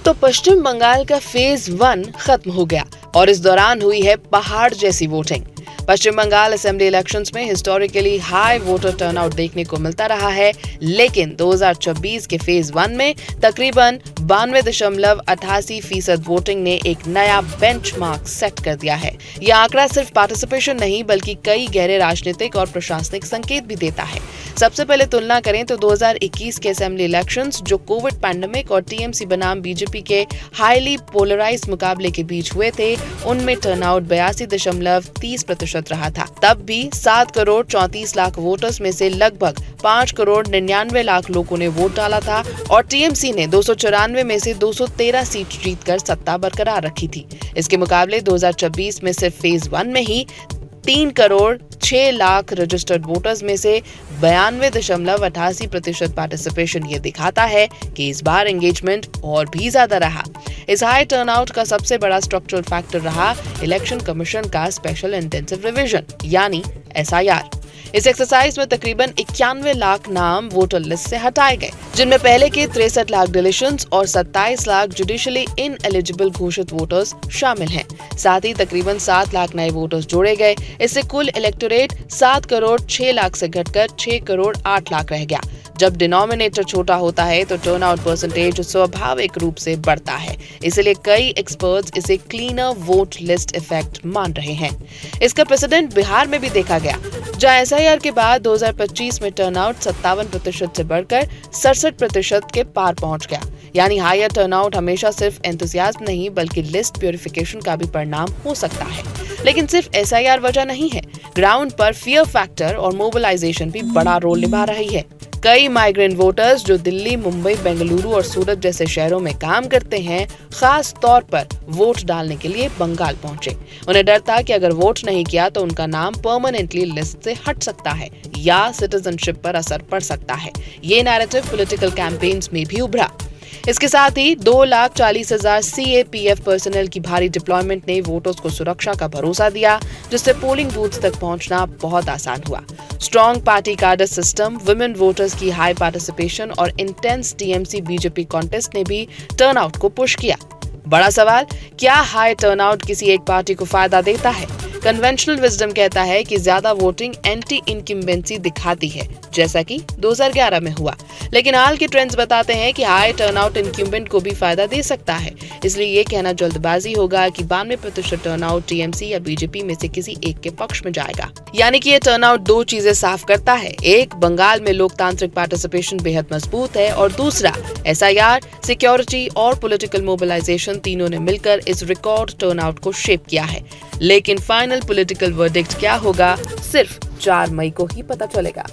तो पश्चिम बंगाल का फेज 1 खत्म हो गया और इस दौरान हुई है पहाड़ जैसी वोटिंग। पश्चिम बंगाल असेंबली इलेक्शंस में हिस्टोरिकली हाई वोटर टर्नआउट देखने को मिलता रहा है, लेकिन 2026 के फेज 1 में तकरीबन 92.88% वोटिंग ने एक नया बेंचमार्क सेट कर दिया है। यह आंकड़ा सिर्फ पार्टिसिपेशन नहीं बल्कि कई गहरे राजनीतिक और प्रशासनिक संकेत भी देता है। सबसे पहले तुलना करें तो 2021 के असेंबली इलेक्शंस जो कोविड पैंडेमिक और टीएमसी बनाम बीजेपी के हाईली पोलराइज्ड मुकाबले के बीच हुए थे, उनमें टर्नआउट 82.30% रहा था। तब भी 7 करोड़ 34 लाख वोटर्स में से लगभग 5 करोड़ 99 लाख लोगों ने वोट डाला था और टीएमसी ने 294 में से 213 सीट जीतकर सत्ता बरकरार रखी थी। इसके मुकाबले 2026 में सिर्फ फेज 1 में ही 3 करोड़ 6 लाख रजिस्टर्ड वोटर्स में से 92.88% पार्टिसिपेशन ये दिखाता है कि इस बार एंगेजमेंट और भी ज्यादा रहा। इस हाई टर्नआउट का सबसे बड़ा स्ट्रक्चरल फैक्टर रहा इलेक्शन कमीशन का स्पेशल इंटेंसिव रिवीजन यानी SIR। इस एक्सरसाइज में तकरीबन 91 लाख नाम वोटर लिस्ट से हटाए गए, जिनमें पहले के 63 लाख डिलीशंस और 27 लाख जुडिशियली इनएलिजिबल घोषित वोटर्स शामिल हैं। साथ ही तकरीबन 7 लाख नए वोटर्स जोड़े गए। इससे कुल इलेक्टोरेट 7 करोड़ 6 लाख से घटकर 6 करोड़ 8 लाख रह गया। जब डिनोमिनेटर छोटा होता है तो टर्नआउट परसेंटेज स्वाभाविक रूप से बढ़ता है, इसलिए कई एक्सपर्ट्स इसे क्लीनर वोट लिस्ट इफेक्ट मान रहे हैं। इसका प्रेसिडेंट बिहार में भी देखा गया, जहां SIR के बाद 2025 में टर्नआउट 57% से बढ़कर 67% के पार पहुंच गया। यानी हायर टर्नआउट हमेशा सिर्फ एंथुसियाज्म नहीं बल्कि लिस्ट प्यूरिफिकेशन का भी परिणाम हो सकता है। लेकिन सिर्फ SIR वजह नहीं है, ग्राउंड पर फियर फैक्टर और मोबिलाइजेशन भी बड़ा रोल निभा रही है। कई माइग्रेंट वोटर्स जो दिल्ली, मुंबई, बेंगलुरु और सूरत जैसे शहरों में काम करते हैं, खास तौर पर वोट डालने के लिए बंगाल पहुंचे। उन्हें डर था कि अगर वोट नहीं किया तो उनका नाम परमानेंटली लिस्ट से हट सकता है या सिटीजनशिप पर असर पड़ सकता है। ये नैरेटिव पॉलिटिकल कैंपेन्स में भी उभरा। इसके साथ ही 2,40,000 CAPF पर्सनल की भारी डिप्लॉयमेंट ने वोटर्स को सुरक्षा का भरोसा दिया, जिससे पोलिंग बूथ तक पहुंचना बहुत आसान हुआ। स्ट्रॉन्ग पार्टी कार्डर सिस्टम, वुमेन वोटर्स की हाई पार्टिसिपेशन और इंटेंस TMC BJP कॉन्टेस्ट ने भी टर्नआउट को पुश किया। बड़ा सवाल, क्या हाई टर्नआउट किसी एक पार्टी को फायदा देता है? कन्वेंशनल विजडम कहता है कि ज्यादा वोटिंग एंटी इनकम्बेंसी दिखाती है, जैसा कि 2011 में हुआ। लेकिन हाल के ट्रेंड्स बताते हैं कि हाई टर्नआउट इनकम्बेंट को भी फायदा दे सकता है। इसलिए ये कहना जल्दबाजी होगा कि 92% टर्नआउट TMC या BJP में से किसी एक के पक्ष में जाएगा। यानी कि ये टर्नआउट दो चीजें साफ करता है। एक, बंगाल में लोकतांत्रिक पार्टिसिपेशन बेहद मजबूत है और दूसरा, SIR, सिक्योरिटी और पॉलिटिकल मोबिलाइजेशन तीनों ने मिलकर इस रिकॉर्ड टर्नआउट को शेप किया है। लेकिन फाइनल पॉलिटिकल वर्डिक्ट क्या होगा, सिर्फ 4 मई को ही पता चलेगा।